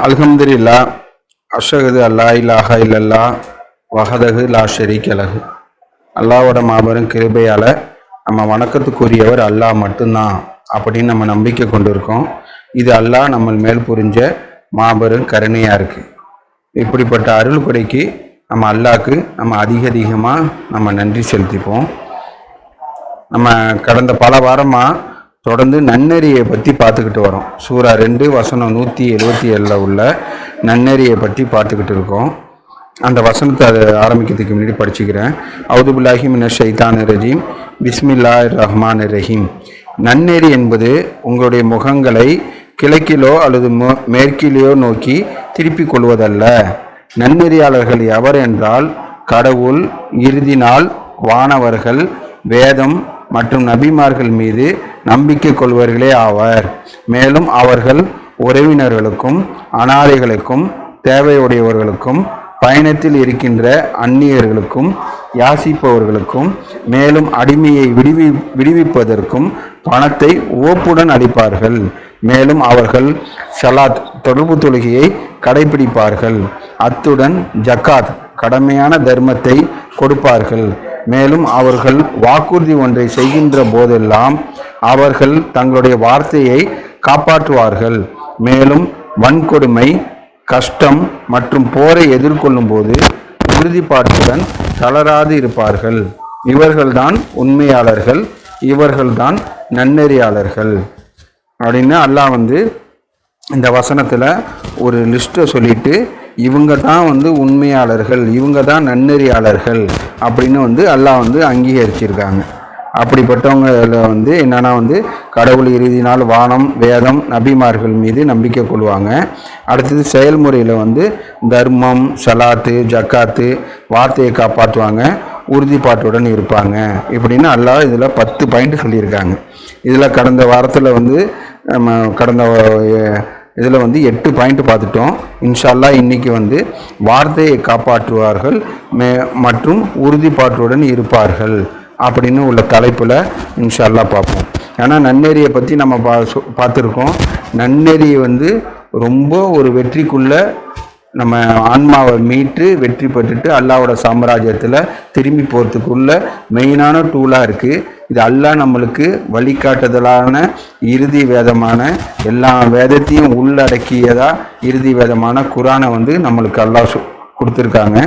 அல்ஹம்துலில்லா அஷ்ஹது அல்லா இலாஹா இல்லல்லா வஹதஹு லா ஷரீக லஹு. அல்லாவோட மாபெரும் கிருபையால் நம்ம வணக்கத்துக்குரியவர் அல்லாஹ் மட்டும்தான் அப்படின்னு நம்ம நம்பிக்கை கொண்டு இருக்கோம். இது அல்லாஹ் நம்ம மேல் புரிஞ்ச மாபெரும் கருணையாக இருக்குது. இப்படிப்பட்ட அருள் கொடைக்கு நம்ம அல்லாஹ்க்கு நம்ம அதிகமாக நம்ம நன்றி செலுத்திப்போம். நம்ம கடந்த பல வாரமாக தொடர்ந்து நன்னெறியை பற்றி பார்த்துக்கிட்டு வரோம். சூரா 2 வசனம் 177 உள்ள நன்னெறியை பற்றி பார்த்துக்கிட்டு இருக்கோம். அந்த வசனத்தை அதை ஆரம்பிக்கிறதுக்கு முன்னாடி படிச்சுக்கிறேன். அவுது பில்லாஹி மினஷ் ஷைத்தானிர் ரஜீம், பிஸ்மில்லாஹிர் ரஹ்மானிர் ரஹீம். நன்னெறி என்பது உங்களுடைய முகங்களை கிழக்கிலோ அல்லது மேற்கிலேயோ நோக்கி திருப்பிக் கொள்வதல்ல. நன்னெறியாளர்கள் எவர் என்றால் கடவுள், இறுதி நாள், வானவர்கள், வேதம் மற்றும் நபிமார்கள் மீது நம்பிக்கை கொள்வர்களே ஆவர். மேலும் அவர்கள் உறவினர்களுக்கும் அனாதைகளுக்கும் தேவையுடையவர்களுக்கும் பயணத்தில் இருக்கின்ற அந்நியர்களுக்கும் யாசிப்பவர்களுக்கும் மேலும் அடிமையை விடுவிப்பதற்கும் பணத்தை ஓப்புடன் அளிப்பார்கள். மேலும் அவர்கள் ஸலாத் தொடர்பு தொழுகையை கடைபிடிப்பார்கள். அத்துடன் ஜக்காத் கடமையான தர்மத்தை கொடுப்பார்கள். மேலும் அவர்கள் வாக்குறுதி ஒன்றை செய்கின்ற போதெல்லாம் அவர்கள் தங்களுடைய வார்த்தையை காப்பாற்றுவார்கள். மேலும் வன்கொடுமை, கஷ்டம் மற்றும் போரை எதிர்கொள்ளும் போது உறுதிப்பாட்டுடன் தளராது இருப்பார்கள். இவர்கள்தான் உண்மையாளர்கள், இவர்கள்தான் நன்னெறியாளர்கள் அப்படின்னு அல்லாஹ் இந்த வசனத்தில் ஒரு லிஸ்ட்டை சொல்லிட்டு இவங்க தான் உண்மையாளர்கள், இவங்க தான் நன்னெறியாளர்கள் அப்படின்னு அல்லாஹ் அங்கீகரிச்சிருக்காங்க. அப்படிப்பட்டவங்க என்னன்னா கடவுள், இறுதி நாள், வானம், வேதம், நபிமார்கள் மீது நம்பிக்கை கொள்வாங்க. அடுத்தது செயல்முறையில் தர்மம், சலாத்து, ஜக்காத்து, வார்த்தையை காப்பாற்றுவாங்க, உறுதிப்பாட்டுடன் இருப்பாங்க இப்படின்னு அல்லாஹ் இதில் 10 பாயிண்ட் சொல்லியிருக்காங்க. இதில் கடந்த வாரத்தில் நம்ம கடந்த இதில் 8 பாயிண்ட் பார்த்துட்டோம். இன்ஷா அல்லாஹ் இன்னைக்கு வார்த்தையை காப்பாற்றுவார்கள் மற்றும் உறுதிப்பாட்டுடன் இருப்பார்கள் அப்படின்னு உள்ள தலைப்பில் இன்ஷா அல்லாஹ் பார்ப்போம். ஏன்னா நன்னெறியை பற்றி நம்ம பார்த்துருக்கோம். நன்னெறி ரொம்ப ஒரு வெற்றிக்குள்ள நம்ம ஆன்மாவை மீட்டு வெற்றி பெற்றுட்டு அல்லாவோட சாம்ராஜ்யத்தில் திரும்பி போகிறதுக்குள்ள மெயினான டூலாக இருக்குது. இது அல்லாஹ் நம்மளுக்கு வழிகாட்டுதலான இறுதி வேதமான எல்லா வேதத்தையும் உள்ளடக்கியதாக இறுதி வேதமான குரானை நம்மளுக்கு அல்லாஹ் கொடுத்துருக்காங்க.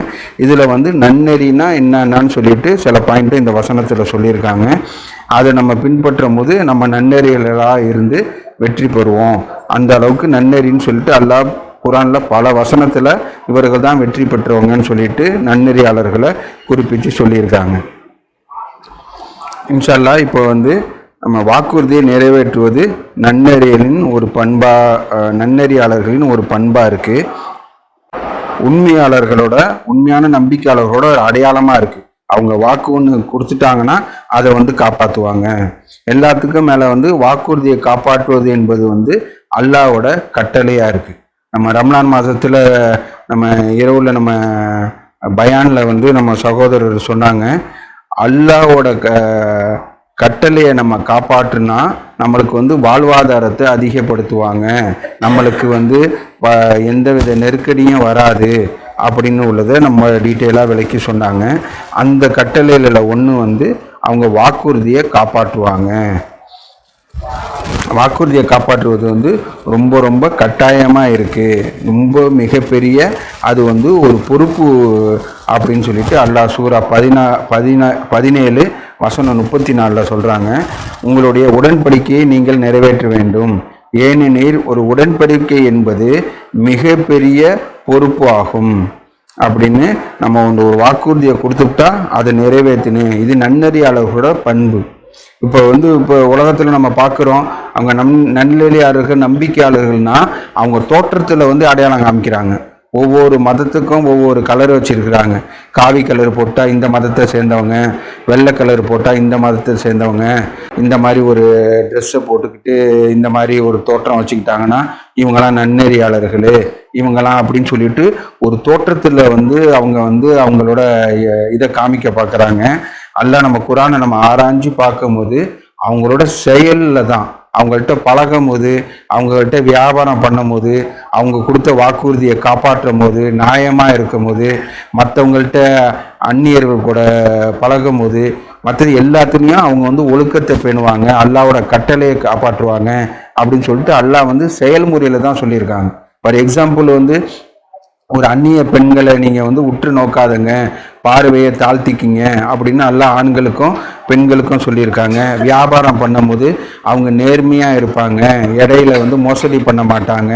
இதில் நன்னெறினா என்னன்னு சொல்லிட்டு சில பாயிண்ட்டு இந்த வசனத்தில் சொல்லியிருக்காங்க. அதை நம்ம பின்பற்றும் போது நம்ம நன்னெறிகளாக இருந்து வெற்றி பெறுவோம். அந்த அளவுக்கு நன்னெறின்னு சொல்லிட்டு அல்லாஹ் குரானில் பல வசனத்தில் இவர்கள் தான் வெற்றி பெற்றவங்கன்னு சொல்லிட்டு நன்னெறியாளர்களை குறிப்பிட்டு சொல்லியிருக்காங்க. இன்ஷா அல்லாஹ் இப்போ நம்ம வாக்குறுதியை நிறைவேற்றுவது நன்னெறிகளின் ஒரு நன்னெறியாளர்களின் ஒரு பண்பாக இருக்குது. உண்மையாளர்களோட, உண்மையான நம்பிக்கையாளர்களோட ஒரு அடையாளமாக இருக்குது. அவங்க வாக்கு ஒன்று கொடுத்துட்டாங்கன்னா அதை காப்பாற்றுவாங்க. எல்லாத்துக்கும் மேலே வாக்குறுதியை காப்பாற்றுவது என்பது அல்லாஹ்வோட கட்டளையாக இருக்குது. நம்ம ரம்லான் மாதத்தில் நம்ம இரவில் நம்ம பயானில் நம்ம சகோதரர் சொன்னாங்க, அல்லாஹ்வோட கட்டளையை நம்ம காப்பாற்றுனா நம்மளுக்கு வாழ்வாதாரத்தை அதிகப்படுத்துவாங்க, நம்மளுக்கு எந்தவித நெருக்கடியும் வராது அப்படின்னு உள்ளதை நம்ம டீட்டெயிலாக விளக்கி சொன்னாங்க. அந்த கட்டளையில் ஒன்று அவங்க வாக்குறுதியை காப்பாற்றுவாங்க. வாக்குறுதியை காப்பாற்றுவது ரொம்ப ரொம்ப கட்டாயமாக இருக்குது. ரொம்ப மிகப்பெரிய அது ஒரு பொறுப்பு அப்படின்னு சொல்லிட்டு அல்லாஹ் சூரா 17 வசனம் 34 சொல்கிறாங்க. உங்களுடைய உடன்படிக்கையை நீங்கள் நிறைவேற்ற வேண்டும், ஏனெனில் ஒரு உடன்படிக்கை என்பது மிகப்பெரிய பொறுப்பு ஆகும் அப்படின்னு நம்ம ஒரு வாக்குறுதியை கொடுத்துட்டா அதை நிறைவேற்றணும். இது நன்னெறியாளர்களோட பண்பு. இப்போ இப்போ உலகத்தில் நம்ம பார்க்குறோம், அவங்க நன்னெறியாளர்கள், நம்பிக்கையாளர்கள்னா அவங்க தோற்றத்தில் அடையாளம் காமிக்கிறாங்க. ஒவ்வொரு மதத்துக்கும் ஒவ்வொரு கலர் வச்சுருக்கிறாங்க. காவி கலர் போட்டால் இந்த மதத்தை சேர்ந்தவங்க, வெள்ளை கலர் போட்டால் இந்த மதத்தை சேர்ந்தவங்க, இந்த மாதிரி ஒரு ட்ரெஸ்ஸை போட்டுக்கிட்டு இந்த மாதிரி ஒரு தோற்றம் வச்சுக்கிட்டாங்கன்னா இவங்கெல்லாம் நன்னெறியாளர்கள் இவங்கெல்லாம் அப்படின்னு சொல்லிட்டு ஒரு தோற்றத்தில் அவங்க அவங்களோட இதை காமிக்க பார்க்குறாங்க. அல்லாஹ் நம்ம குரானை நம்ம ஆராய்ஞ்சு பார்க்கும்போது அவங்களோட செயலில் தான், அவங்கள்ட்ட பழகும் போது, அவங்கள்ட்ட வியாபாரம் பண்ணும் போது, அவங்க கொடுத்த வாக்குறுதியை காப்பாற்றும் போது, நியாயமாக இருக்கும் போது, மற்றவங்கள்ட்ட அந்நியர்கள் கூட பழகும் போது, மற்றது எல்லாத்துலேயும் அவங்க வந்து ஒழுக்கத்தை பேணுவாங்க, அல்லாவோட கட்டளையை காப்பாற்றுவாங்க அப்படின்னு சொல்லிட்டு அல்லாஹ் வந்து செயல்முறையில் தான் சொல்லியிருக்காங்க. ஃபார் எக்ஸாம்பிள் வந்து ஒரு அந்நிய பெண்களை நீங்கள் வந்து உற்று நோக்காதங்க, பார்வையை தாழ்த்திக்கிங்க அப்படின்னு அல்லாஹ் ஆண்களுக்கும் பெண்களுக்கும் சொல்லியிருக்காங்க. வியாபாரம் பண்ணும்போது அவங்க நேர்மையாக இருப்பாங்க, இடையில வந்து மோசடி பண்ண மாட்டாங்க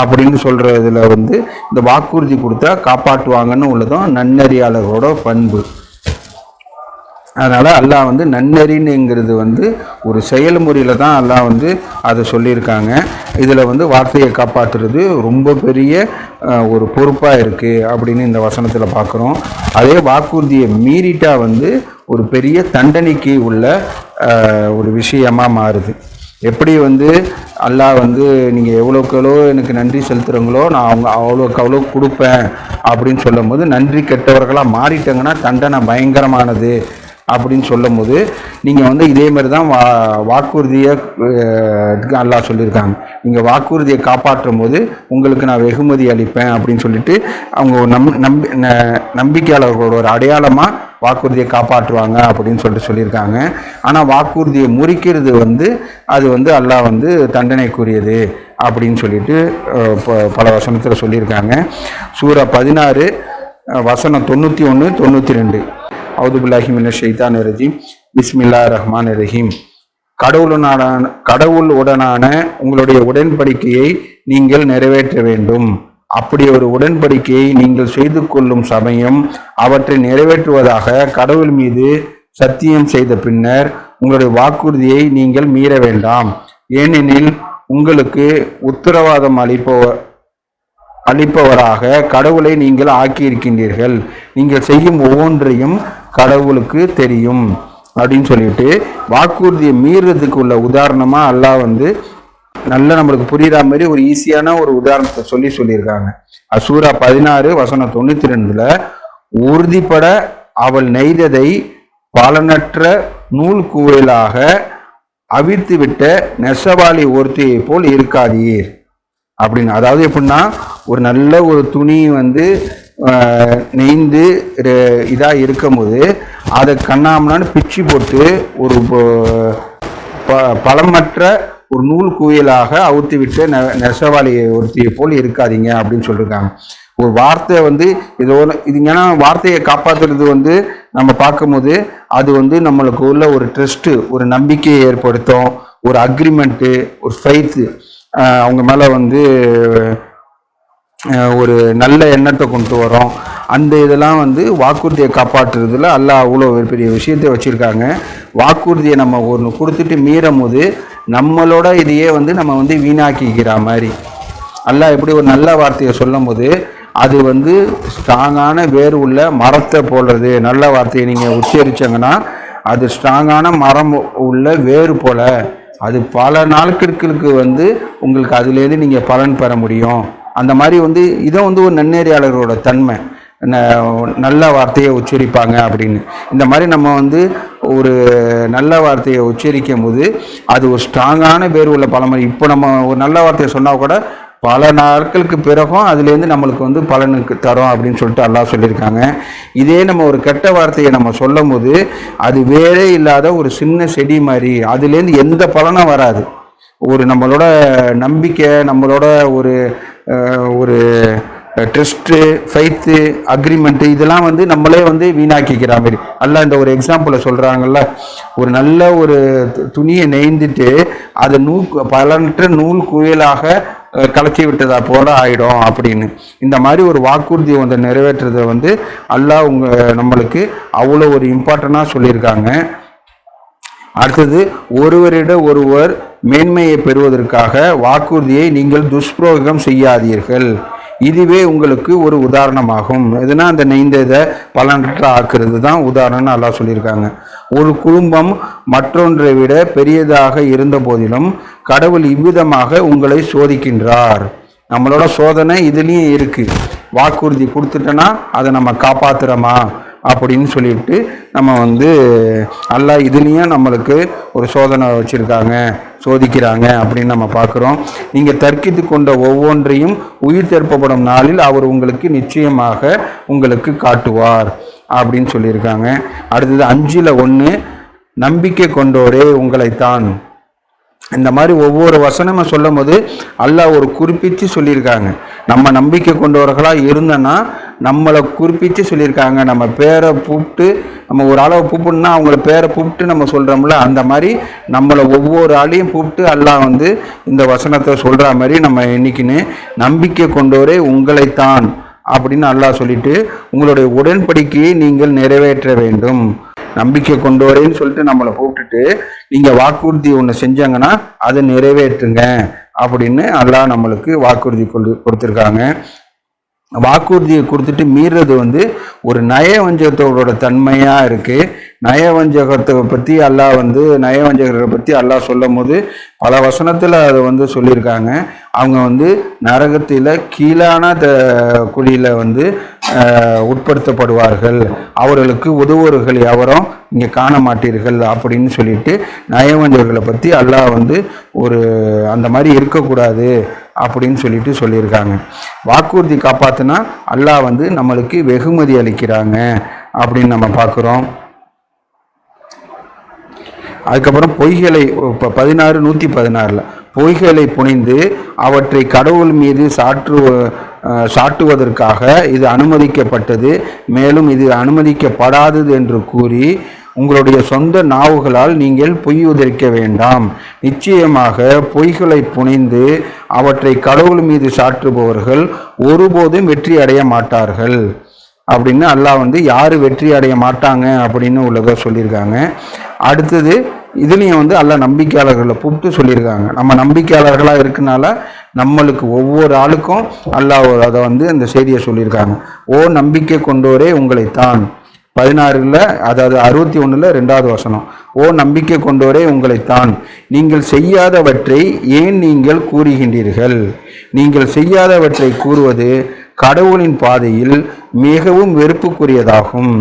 அப்படின்னு சொல்கிறதுல வந்து இந்த வாக்குறுதி கொடுத்தா காப்பாற்றுவாங்கன்னு உள்ளதும் நன்னறியாளர்களோட பண்பு. அதனால் அல்லாஹ் வந்து நன்னறிங்கிறது வந்து ஒரு செயல்முறையில் தான் அல்லாஹ் வந்து அதை சொல்லியிருக்காங்க. இதில் வந்து வார்த்தையை காப்பாற்றுறது ரொம்ப பெரிய ஒரு பொறுப்பாக இருக்குது அப்படின்னு இந்த வசனத்தில் பார்க்குறோம். அதே வாக்குறுதியை மீறிட்டா வந்து ஒரு பெரிய தண்டனைக்கு உள்ள ஒரு விஷயமாக மாறுது. எப்படி வந்து அல்லாஹ் வந்து நீங்கள் எவ்வளோக்கு எவ்வளோ எனக்கு நன்றி செலுத்துகிறீங்களோ நான் அவங்க அவ்வளோக்கு அவ்வளோ கொடுப்பேன் அப்படின்னு சொல்லும் போது, நன்றி கெட்டவர்களாக மாறிட்டாங்கன்னா தண்டனை பயங்கரமானது அப்படின்னு சொல்லும் போது, நீங்கள் வந்து இதே மாதிரி தான் வாக்குறுதியை அல்லாஹ் சொல்லியிருக்காங்க. நீங்கள் வாக்குறுதியை காப்பாற்றும் போது உங்களுக்கு நான் வெகுமதி அளிப்பேன் அப்படின்னு சொல்லிட்டு அவங்க நம்பிக்கையாளர்களோட ஒரு அடையாளமாக வாக்குறுதியை காப்பாற்றுவாங்க அப்படின்னு சொல்லியிருக்காங்க. ஆனால் வாக்குறுதியை முறிக்கிறது வந்து அது வந்து அல்லாஹ் வந்து தண்டனைக்குரியது அப்படின்னு சொல்லிட்டு பல வசனத்தில் சொல்லியிருக்காங்க. சூரா 16 வசனம் 91, 92. அவுதுபில்லாஹி மினஷ் ஷைத்தானிர் ரஜீம். பிஸ்மில்லாஹிர் ரஹ்மானிர் ரஹீம். கடவுளுடனான உங்களுடைய உடன்படிக்கையை நீங்கள் நிறைவேற்ற வேண்டும். அப்படி ஒரு உடன்படிக்கையை நீங்கள் செய்து கொள்ளும் சமயம் அவற்றை நிறைவேற்றுவதாக கடவுள் மீது சத்தியம் செய்த பின்னர் உங்களுடைய வாக்குறுதியை நீங்கள் மீற வேண்டாம். ஏனெனில் உங்களுக்கு உத்தரவாதம் அளிப்பவராக கடவுளை நீங்கள் ஆக்கியிருக்கின்றீர்கள். நீங்கள் செய்யும் ஒவ்வொன்றையும் கடவுளுக்கு தெரியும் அப்படின்னு சொல்லிட்டு வாக்குறுதியை மீறதுக்கு உள்ள உதாரணமாக அல்லாஹ் வந்து நல்ல நம்மளுக்கு புரியுற மாதிரி ஒரு ஈஸியான ஒரு உதாரணத்தை சொல்லியிருக்காங்க. சூரா 16 வசனம் 92 உறுதிப்பட அவள் நெய்ததை பலனற்ற நூல் குவையலாக அவிழ்த்துவிட்ட நெசவாளி ஒருத்தியை போல் இருக்காதீர் அப்படின்னு. அதாவது எப்படின்னா, ஒரு நல்ல ஒரு துணி வந்து நெய்ந்து இதாக இருக்கும் போது அதை கண்ணாமனான்னு பிச்சு போட்டு ஒரு பலமற்ற ஒரு நூல் குவியலாக அவுத்து விட்டு நெசவாளி ஒருத்தியை போல் இருக்காதீங்க அப்படின்னு சொல்லியிருக்காங்க. ஒரு வார்த்தை வந்து இது ஏன்னா வார்த்தையை காப்பாற்றுறது வந்து நம்ம பார்க்கும்போது அது வந்து நம்மளுக்கு உள்ள ஒரு ட்ரஸ்ட்டு, ஒரு நம்பிக்கையை ஏற்படுத்தும், ஒரு அக்ரிமெண்ட்டு, ஒரு ஃபெய்த்து, அவங்க மேலே வந்து ஒரு நல்ல எண்ணத்தை கொண்டு வரோம். அந்த இதெல்லாம் வந்து வாக்குறுதியை காப்பாற்றுறதுல அல்லாஹ் அவ்வளோ ஒரு பெரிய விஷயத்தை வச்சுருக்காங்க. வாக்குறுதியை நம்ம ஒன்று கொடுத்துட்டு மீறும் போது நம்மளோட இதையே வந்து நம்ம வந்து வீணாக்கிக்கிற மாதிரி அல்லாஹ் எப்படி ஒரு நல்ல வார்த்தையை சொல்லும் போது அது வந்து ஸ்ட்ராங்கான வேர் உள்ள மரத்தை போடுறது. நல்ல வார்த்தையை நீங்கள் உச்சரிச்சங்கன்னா அது ஸ்ட்ராங்கான மரம் உள்ள வேறு போல அது பல நாட்களுக்கு வந்து உங்களுக்கு அதுலேருந்து நீங்கள் பலன் பெற முடியும். அந்த மாதிரி வந்து இதை வந்து ஒரு நன்னேறியாளர்களோட தன்மை, நல்ல வார்த்தையை உச்சரிப்பாங்க அப்படின்னு. இந்த மாதிரி நம்ம வந்து ஒரு நல்ல வார்த்தையை உச்சரிக்கும் போது அது ஒரு ஸ்ட்ராங்கான பேர் உள்ள பழமொழி. இப்போ நம்ம ஒரு நல்ல வார்த்தையை சொன்னால் கூட பல நாட்களுக்கு பிறகும் அதுலேருந்து நம்மளுக்கு வந்து பலனுக்கு தரும் அப்படின்னு சொல்லிட்டு அல்லாஹ் சொல்லியிருக்காங்க. இதே நம்ம ஒரு கெட்ட வார்த்தையை நம்ம சொல்லும் போது அது வேறே இல்லாத ஒரு சின்ன செடி மாதிரி, அதுலேருந்து எந்த பலனும் வராது. ஒரு நம்மளோட நம்பிக்கை, நம்மளோட ஒரு ஒரு ட்ரஸ்ட்டு, ஃபைத்து, அக்ரிமெண்ட்டு இதெல்லாம் வந்து நம்மளே வந்து வீணாக்கிக்கிற மாதிரி. அல்லாஹ் இந்த ஒரு எக்ஸாம்பிளை சொல்கிறாங்கல்ல, ஒரு நல்ல ஒரு துணியை நெய்ந்துட்டு அதை பலனற்ற நூல் குவியலாக கலச்சி விட்டதா போல ஆயிடும் அப்படின்னு. இந்த மாதிரி ஒரு வாக்குறுதியை வந்து நிறைவேற்றுறதை வந்து அல்லாஹ் நம்மளுக்கு அவ்வளோ ஒரு இம்பார்ட்டண்டாக சொல்லியிருக்காங்க. அடுத்தது, ஒருவரிட ஒருவர் மேன்மையை பெறுவதற்காக வாக்குறுதியை நீங்கள் துஷ்பிரயோகம் செய்யாதீர்கள். இதுவே உங்களுக்கு ஒரு உதாரணமாகும். எதுனா அந்த நெய்ந்ததை பலனற்ற ஆக்குறது தான் உதாரணம்னு அல்லாஹ் சொல்லியிருக்காங்க. ஒரு குடும்பம் மற்றொன்றை விட பெரியதாக இருந்த போதிலும் கடவுள் இவ்விதமாக உங்களை சோதிக்கின்றார். நம்மளோட சோதனை இதுலேயும் இருக்குது. வாக்குறுதி கொடுத்துட்டோன்னா அதை நம்ம காப்பாற்றுறோமா அப்படின்னு சொல்லிட்டு நம்ம வந்து அல்லாஹ் இதுலேயும் நம்மளுக்கு ஒரு சோதனை வச்சுருக்காங்க. சோதிக்கிறாங்க அப்படின்னு நம்ம பார்க்குறோம். நீங்கள் தர்க்கித்து கொண்ட ஒவ்வொன்றையும் உயிர் தெற்பப்படும் நாளில் அவர் உங்களுக்கு நிச்சயமாக உங்களுக்கு காட்டுவார் அப்படின்னு சொல்லியிருக்காங்க. அடுத்தது 5:1, நம்பிக்கை கொண்டோரே உங்களைத்தான். இந்த மாதிரி ஒவ்வொரு வசனமும் சொல்லும் போது அல்லாஹ் ஒரு குறிப்பிட்டு சொல்லியிருக்காங்க. நம்ம நம்பிக்கை கொண்டவர்களாக இருந்தோன்னா நம்மளை குறிப்பிட்டு சொல்லியிருக்காங்க. நம்ம பேரை கூப்பிட்டு, நம்ம ஒரு ஆளை கூப்பிடணும்னா அவங்கள பேரை கூப்பிட்டு நம்ம சொல்கிறோம்ல, அந்த மாதிரி நம்மளை ஒவ்வொரு ஆளையும் கூப்பிட்டு அல்லாஹ் வந்து இந்த வசனத்தை சொல்கிற மாதிரி நம்ம இன்னைக்குன்னு நம்பிக்கை கொண்டோரே உங்களைத்தான் அப்படின்னு அல்லாஹ் சொல்லிட்டு உங்களுடைய உடன்படிக்கையை நீங்கள் நிறைவேற்ற வேண்டும். நம்பிக்கை கொண்டோரேன்னு சொல்லிட்டு நம்மளை கூப்பிட்டுட்டு நீங்கள் வாக்குறுதி ஒன்று செஞ்சாங்கன்னா அதை நிறைவேற்றுங்க அப்படின்னு அல்லாஹ் நம்மளுக்கு வாக்குறுதி கொடுத்துருக்காங்க. வாக்குறுதியை கொடுத்துட்டு மீறது வந்து ஒரு நயவஞ்சகத்தோட தன்மையாக இருக்குது. நயவஞ்சகத்தை பற்றி அல்லாஹ் வந்து நயவஞ்சகரை பற்றி அல்லாஹ் சொல்லும் போது பல வசனத்தில் அதை வந்து சொல்லியிருக்காங்க. அவங்க வந்து நரகத்தில் கீழான குழியில் வந்து உட்படுத்தப்படுவார்கள், அவர்களுக்கு உதவுவர்கள் எவரும் இங்கே காண மாட்டீர்கள் அப்படின்னு சொல்லிட்டு நயவஞ்சகர்களை பற்றி அல்லாஹ் வந்து ஒரு அந்த மாதிரி இருக்கக்கூடாது அப்படின்னு சொல்லியிருக்காங்க. வாக்குறுதி காப்பாற்றினா அல்லாஹ் வந்து நம்மளுக்கு வெகுமதி அளிக்கிறாங்க அப்படின்னு நம்ம பார்க்குறோம். அதுக்கப்புறம் பொய்களை 116 பொய்களை புனைந்து அவற்றை கடவுள் மீது சாட்டுவதற்காக இது அனுமதிக்கப்பட்டது, மேலும் இது அனுமதிக்கப்படாதது என்று கூறி உங்களுடைய சொந்த நாவுகளால் நீங்கள் பொய் உதிரிக்க வேண்டாம். நிச்சயமாக பொய்களை புனைந்து அவற்றை கடவுள் மீது சாற்றுபவர்கள் ஒருபோதும் வெற்றி அடைய மாட்டார்கள் அப்படின்னு அல்லாஹ் வந்து யார் வெற்றி அடைய மாட்டாங்க அப்படின்னு உள்ளதை சொல்லியிருக்காங்க. அடுத்தது இதுலேயும் வந்து அல்லாஹ் நம்பிக்கையாளர்களை கூப்பிட்டு சொல்லியிருக்காங்க. நம்ம நம்பிக்கையாளர்களாக இருக்கனால நம்மளுக்கு ஒவ்வொரு ஆளுக்கும் அல்லாஹ் அதை வந்து அந்த செய்தியை சொல்லியிருக்காங்க. ஓ நம்பிக்கை கொண்டோரே உங்களைத்தான். 16 அதாவது 61 2வது வசனம். ஓ நம்பிக்கை கொண்டோரே உங்களைத்தான், நீங்கள் செய்யாதவற்றை ஏன் நீங்கள் கூறுகின்றீர்கள்? நீங்கள் செய்யாதவற்றை கூறுவது கடவுளின் பாதையில் மிகவும் வெறுப்புக்குரியதாகும்.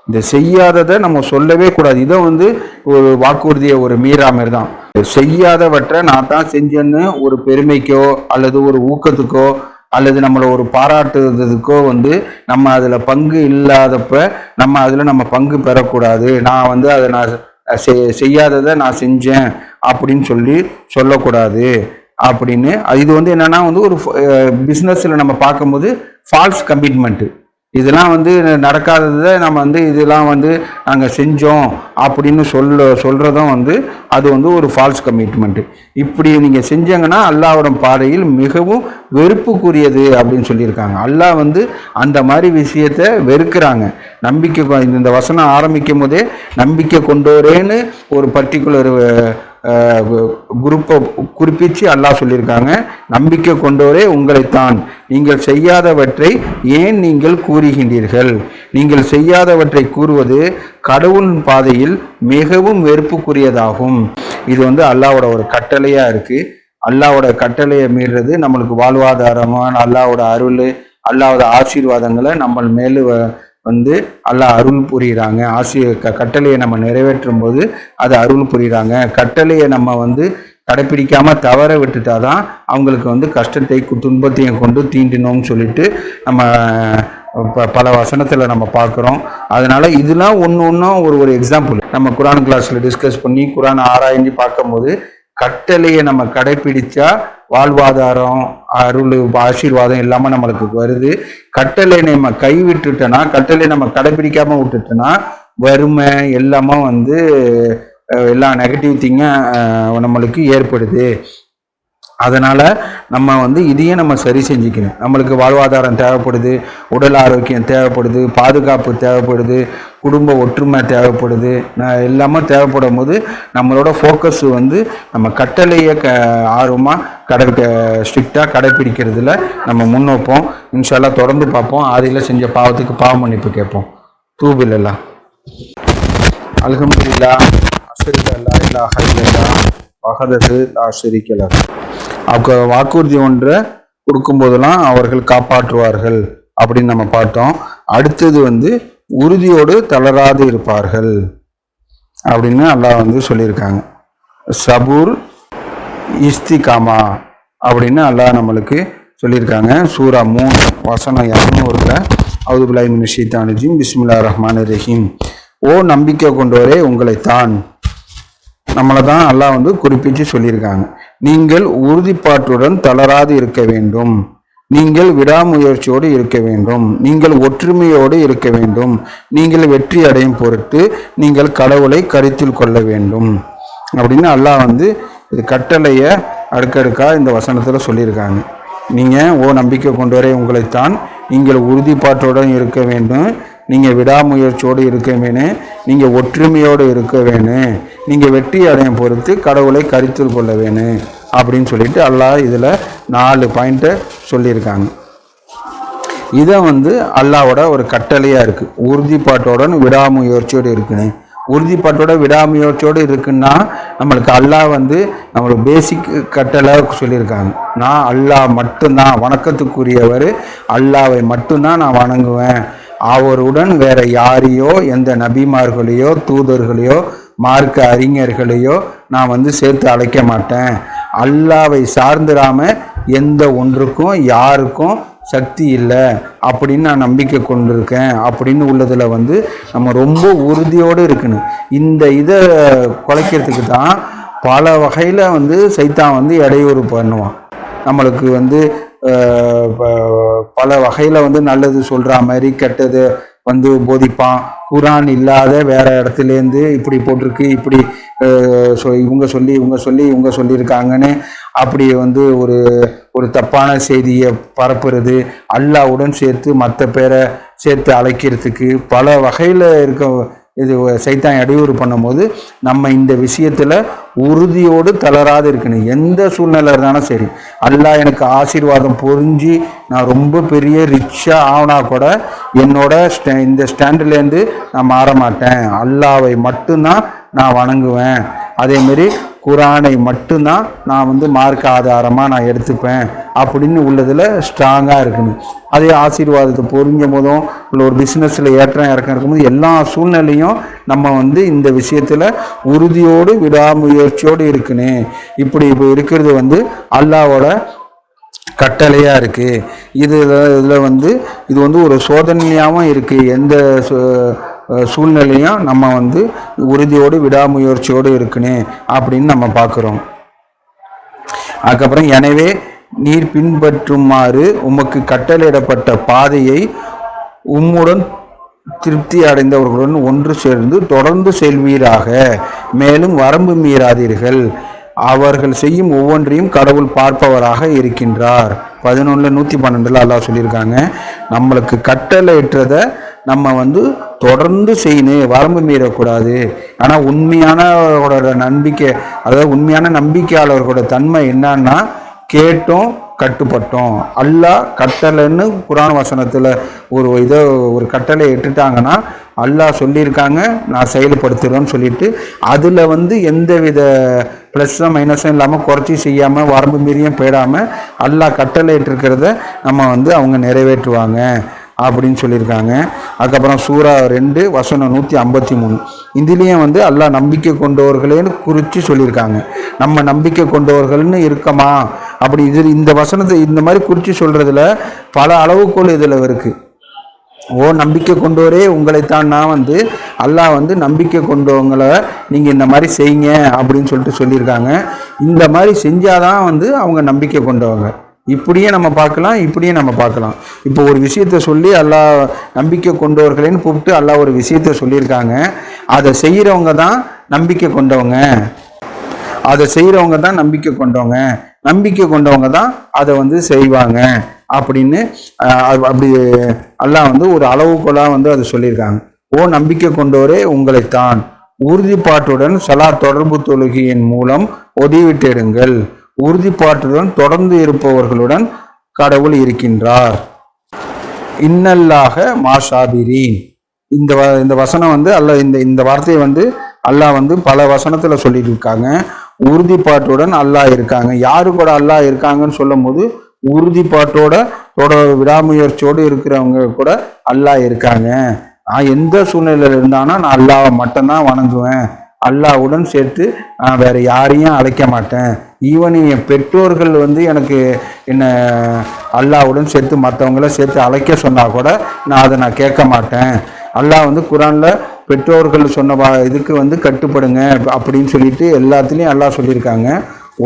இந்த செய்யாததை நம்ம சொல்லவே கூடாது. இதை வந்து ஒரு வாக்குறுதியை ஒரு மீறாமர் தான். செய்யாதவற்றை நான் தான் செஞ்சேன்னு ஒரு பெருமைக்கோ அல்லது ஒரு ஊக்கத்துக்கோ அல்லது நம்மளை ஒரு பாராட்டுறதுக்கோ வந்து நம்ம அதில் பங்கு இல்லாதப்ப நம்ம அதில் நம்ம பங்கு பெறக்கூடாது. நான் வந்து அதை நான் செய்யாததை நான் செஞ்சேன் அப்படின்னு சொல்லக்கூடாது அப்படின்னு. இது வந்து என்னன்னா வந்து ஒரு பிஸ்னஸில் நம்ம பார்க்கும்போது ஃபால்ஸ் கமிட்மெண்ட்டு. இதெல்லாம் வந்து நடக்காததை நம்ம வந்து இதெல்லாம் வந்து நாங்கள் செஞ்சோம் அப்படின்னு சொல்கிறதும் வந்து அது வந்து ஒரு ஃபால்ஸ் கமிட்மெண்ட்டு. இப்படி நீங்கள் செஞ்சங்கன்னா அல்லாஹ்வோட பாதையில் மிகவும் வெறுப்புக்குரியது அப்படின்னு சொல்லியிருக்காங்க. அல்லாஹ் வந்து அந்த மாதிரி விஷயத்தை வெறுக்கிறாங்க. நம்பிக்கை இந்த வசனம் ஆரம்பிக்கும் போதே நம்பிக்கை கொண்டோரேன்னு ஒரு பர்டிகுலர் குரூப்பை குறிப்பிச்சு அல்லாஹ் சொல்லியிருக்காங்க. நம்பிக்கை கொண்டோரே உங்களைத்தான், நீங்கள் செய்யாதவற்றை ஏன் நீங்கள் கூறுகின்றீர்கள்? நீங்கள் செய்யாதவற்றை கூறுவது கடவுளின் பாதையில் மிகவும் வெறுப்புக்குரியதாகும். இது வந்து அல்லாஹ்வோட ஒரு கட்டளையாக இருக்குது. அல்லாஹ்வோட கட்டளையை மீறுறது நம்மளுக்கு வாழ்வாதாரமான அல்லாஹ்வோட அருள், அல்லாஹ்வோட ஆசீர்வாதங்களை நம்ம மேலே வந்து அல்லாஹ் அருள் புரிகிறாங்க. கட்டளையை நம்ம நிறைவேற்றும் போது அது அருள் புரிகிறாங்க. கட்டளையை நம்ம வந்து கடைப்பிடிக்காம தவற விட்டுட்டாதான் அவங்களுக்கு வந்து கஷ்டத்தை துன்பத்தையும் கொண்டு தீண்டினோம்னு சொல்லிட்டு நம்ம பல வசனத்தில் நம்ம பார்க்குறோம். அதனால இதெல்லாம் ஒன்றும் ஒரு எக்ஸாம்பிள் நம்ம குரான் கிளாஸில் டிஸ்கஸ் பண்ணி குரான் ஆராய்ஞ்சு பார்க்கும்போது கட்டளையை நம்ம கடைப்பிடிச்சா வாழ்வாதாரம் அருள் ஆசீர்வாதம் எல்லாமே நம்மளுக்கு வருது. கட்டளை நம்ம கைவிட்டுட்டோன்னா, கட்டளை நம்ம கடைப்பிடிக்காம விட்டுட்டோன்னா வறுமை எல்லாமே வந்து எல்லா நெகட்டிவ் திங்கும் நம்மளுக்கு ஏற்படுது. அதனால் நம்ம வந்து இதையும் நம்ம சரி செஞ்சுக்கணும். நம்மளுக்கு வாழ்வாதாரம் தேவைப்படுது, உடல் ஆரோக்கியம் தேவைப்படுது, பாதுகாப்பு தேவைப்படுது, குடும்ப ஒற்றுமை தேவைப்படுது, எல்லாமே தேவைப்படும் போது நம்மளோட ஃபோக்கஸ் வந்து நம்ம கட்டளையை ஆர்வமாக ஸ்ட்ரிக்டாக கடைப்பிடிக்கிறதுல நம்ம முன்னோப்போம். இன்ஷால்லா தொடர்ந்து பார்ப்போம். ஆதியில் செஞ்ச பாவத்துக்கு பாவ மன்னிப்பு கேட்போம். தூபில்லா அல்ஹம்துலில்லாஹ் அஷ்ஹது அல்லா இலாஹ இல்லல்லாஹ் வஹதஹு லா ஷரீக லஹு. வாக்குறுதி ஒன்றை கொடுக்கும்போதெல்லாம் அவர்கள் காப்பாற்றுவார்கள் அப்படின்னு நம்ம பார்த்தோம். அடுத்தது வந்து உறுதியோடு தளராது இருப்பார்கள் அப்படின்னு அல்லாஹ் வந்து சொல்லியிருக்காங்க. சபூர் இஸ்திகாமா அப்படின்னு அல்லாஹ் நம்மளுக்கு சொல்லியிருக்காங்க. சூரா 3 வசனம் 200 அவுது பில்லாஹி மினஷ் ஷைத்தானிர் ரஜீம் பிஸ்மில்லாஹிர் ரஹ்மானிர் ரஹீம். ஓ நம்பிக்கை கொண்டவரே உங்களைத்தான், நம்மளை தான் அல்லாஹ் குறிப்பிட்டு சொல்லியிருக்காங்க. நீங்கள் உறுதிப்பாட்டுடன் தளராது இருக்க வேண்டும், நீங்கள் விடாமுயற்சியோடு இருக்க வேண்டும், நீங்கள் ஒற்றுமையோடு இருக்க வேண்டும், நீங்கள் வெற்றி அடையும் பொருட்டு நீங்கள் கடவுளை கருத்தில் கொள்ள வேண்டும் அப்படின்னு அல்லாஹ் இது கட்டளையை அடுக்கடுக்கா இந்த வசனத்தில் சொல்லியிருக்காங்க. நீங்கள் ஓ நம்பிக்கை கொண்டவரே உங்களைத்தான், நீங்கள் உறுதிப்பாட்டுடன் இருக்க வேண்டும், நீங்கள் விடாமுயற்சியோடு இருக்க வேணும், நீங்கள் ஒற்றுமையோடு இருக்க வேணும், நீங்கள் வெற்றி அடையும் பொறுத்து கடவுளை கருத்தில் கொள்ள வேணும் அப்படின்னு சொல்லிட்டு அல்லாஹ் இதில் 4 பாயிண்ட்டை சொல்லியிருக்காங்க. இதை அல்லாவோட ஒரு கட்டளையாக இருக்குது. உறுதிப்பாட்டோட விடாமுயற்சியோடு இருக்கணும். உறுதிப்பாட்டோட விடாமுயற்சியோடு இருக்குன்னா நம்மளுக்கு அல்லாஹ் நம்மளுக்கு பேசிக் கட்டளை சொல்லியிருக்காங்க. நான் அல்லாஹ் மட்டும்தான் வணக்கத்துக்குரியவர், அல்லாவை மட்டும்தான் நான் வணங்குவேன், அவருடன் வேற யாரையோ எந்த நபிமார்களையோ தூதர்களையோ மார்க்க அறிஞர்களையோ நான் சேர்த்து அழைக்க மாட்டேன், அல்லாவை சார்ந்திராம எந்த ஒன்றுக்கும் யாருக்கும் சக்தி இல்லை அப்படின்னு நான் நம்பிக்கை கொண்டிருக்கேன் அப்படின்னு உள்ளதில் நம்ம ரொம்ப உறுதியோடு இருக்கணும். இந்த இதை குலைக்கிறதுக்கு தான் பல வகையில் சைத்தான் இடையூறு பண்ணுவான். நம்மளுக்கு பல வகையில் நல்லது சொல்கிற மாதிரி கெட்டது போதிப்பான். குரான் இல்லாத வேற இடத்துலேருந்து இப்படி போட்டிருக்கு, இப்படி இவங்க சொல்லியிருக்காங்கன்னு அப்படி ஒரு ஒரு தப்பான செய்தியை பரப்புறது, அல்லாவுடன் சேர்த்து மற்ற பேரை சேர்த்து அழைக்கிறதுக்கு பல வகையில் இது சைத்தான் இடையூறு பண்ணும்போது நம்ம இந்த விஷயத்தில் உறுதியோடு தளராது இருக்கணும். எந்த சூழ்நிலை இருந்தாலும் சரி, அல்லாஹ் எனக்கு ஆசீர்வாதம் புரிஞ்சு நான் ரொம்ப பெரிய ரிச்சாக ஆகினா கூட என்னோட இந்த ஸ்டாண்டிலேருந்து நான் மாற மாட்டேன், அல்லாவை மட்டும்தான் நான் வணங்குவேன், அதேமாரி குரானை மட்டும்தான் நான் மார்க்க ஆதாரமாக நான் எடுத்துப்பேன் அப்படின்னு உள்ளதில் ஸ்ட்ராங்காக இருக்கணும். அதே ஆசீர்வாதத்தை புரிஞ்சும் போதும் இல்லை ஒரு பிஸ்னஸில் ஏற்றம் இறக்கம் இருக்கும்போது எல்லா சூழ்நிலையும் நம்ம இந்த விஷயத்தில் உறுதியோடு விடாமுயற்சியோடு இருக்கணும். இப்படி இருக்கிறது அல்லாவோட கட்டளையாக இருக்குது. இதில் இது ஒரு சோதனையாகவும் இருக்குது. எந்த சூழ்நிலையும் நம்ம உறுதியோடு விடாமுயற்சியோடு இருக்கணும் அப்படின்னு நம்ம பார்க்குறோம். அதுக்கப்புறம் எனவே நீர் பின்பற்றுமாறு உமக்கு கட்டளையிடப்பட்ட பாதையை உம்முடன் திருப்தி அடைந்தவர்களுடன் ஒன்று சேர்ந்து தொடர்ந்து செல்வீராக, மேலும் வரம்பு மீறாதீர்கள், அவர்கள் செய்யும் ஒவ்வொன்றையும் கடவுள் பார்ப்பவராக இருக்கின்றார். 11:112 அல்லாஹ் சொல்லியிருக்காங்க. நம்மளுக்கு கட்டளையிட்டதை நம்ம தொடர்ந்து செய்யணும், வரம்பு மீறக்கூடாது. ஆனால் உண்மையானவரோட நம்பிக்கை, அதாவது உண்மையான நம்பிக்கையாளர்களோட தன்மை என்னன்னா கேட்டோம் கட்டுப்பட்டோம். அல்லாஹ் கட்டளைன்னு குர்ஆன் வசனத்தில் ஒரு கட்டளை இட்டுட்டாங்கன்னா அல்லாஹ் சொல்லியிருக்காங்க நான் செயல்படுத்துகிறேன்னு சொல்லிட்டு அதில் எந்த வித ப்ளஸ்ஸும் மைனஸும் இல்லாமல் குறைச்சி செய்யாமல் வரம்பு மீறியும் போயிடாமல் அல்லாஹ் கட்டளை இட்டிருக்கிறத நம்ம அவங்க நிறைவேற்றுவாங்க அப்படின்னு சொல்லியிருக்காங்க. அதுக்கப்புறம் சூரா 2 வசனம் 153 இதுலேயும் அல்லாஹ் நம்பிக்கை கொண்டவர்களேன்னு குறித்து சொல்லியிருக்காங்க. நம்ம நம்பிக்கை கொண்டவர்கள்னு இருக்கமா அப்படி இந்த வசனத்தை இந்த மாதிரி குறித்து சொல்கிறதுல பல அளவுக்குள் இதில் இருக்குது. ஓ நம்பிக்கை கொண்டவரே உங்களைத்தான் நான் அல்லாஹ் நம்பிக்கை கொண்டவங்களை நீங்கள் இந்த மாதிரி செய்யுங்க அப்படின்னு சொல்லியிருக்காங்க. இந்த மாதிரி செஞ்சாதான் அவங்க நம்பிக்கை கொண்டவங்க. இப்படியே நம்ம பார்க்கலாம். இப்போ ஒரு விஷயத்த சொல்லி அல்லாஹ் நம்பிக்கை கொண்டவர்களேன்னு கூப்பிட்டு அல்லாஹ் ஒரு விஷயத்த சொல்லியிருக்காங்க. அதை செய்கிறவங்க தான் நம்பிக்கை கொண்டவங்க, நம்பிக்கை கொண்டவங்க தான் அதை செய்வாங்க அப்படின்னு அப்படி அல்லாஹ் ஒரு அளவுகோலாக அதை சொல்லியிருக்காங்க. ஓ நம்பிக்கை கொண்டவரே உங்களைத்தான் உறுதிப்பாட்டுடன் சலாத் தொடர்பு தொழுகையின் மூலம் ஒதிவிட்டிடுங்கள், உறுதிப்பாட்டுடன் தொடர்ந்து இருப்பவர்களுடன் கடவுள் இருக்கின்றார். இன்னல்லாக மாஷாபிரீன் இந்த வசனம் அல்லாஹ் இந்த வார்த்தையை அல்லாஹ் பல வசனத்துல சொல்லிட்டு இருக்காங்க. உறுதிப்பாட்டுடன் அல்லாஹ் இருக்காங்க. யாரு கூட அல்லாஹ் இருக்காங்கன்னு சொல்லும் போது உறுதிப்பாட்டோட விடாமுயற்சியோடு இருக்கிறவங்க கூட அல்லாஹ் இருக்காங்க. நான் எந்த சூழ்நிலையில இருந்தானா நான் அல்லாஹ்வை மட்டும்தான் வணங்குவேன், அல்லாஹ்வுடன் சேர்த்து வேற யாரையும் அழைக்க மாட்டேன், ஈவன் என் பெற்றோர்கள் வந்து எனக்கு என்னை அல்லாஹ்வுடன் சேர்த்து மற்றவங்கள சேர்த்து அழைக்க சொன்னால் கூட நான் கேட்க மாட்டேன். அல்லாஹ் வந்து குரானில் பெற்றோர்கள் சொன்ன இதுக்கு வந்து கட்டுப்படுங்க அப்படின்னு சொல்லிட்டு எல்லாத்துலேயும் அல்லாஹ் சொல்லியிருக்காங்க.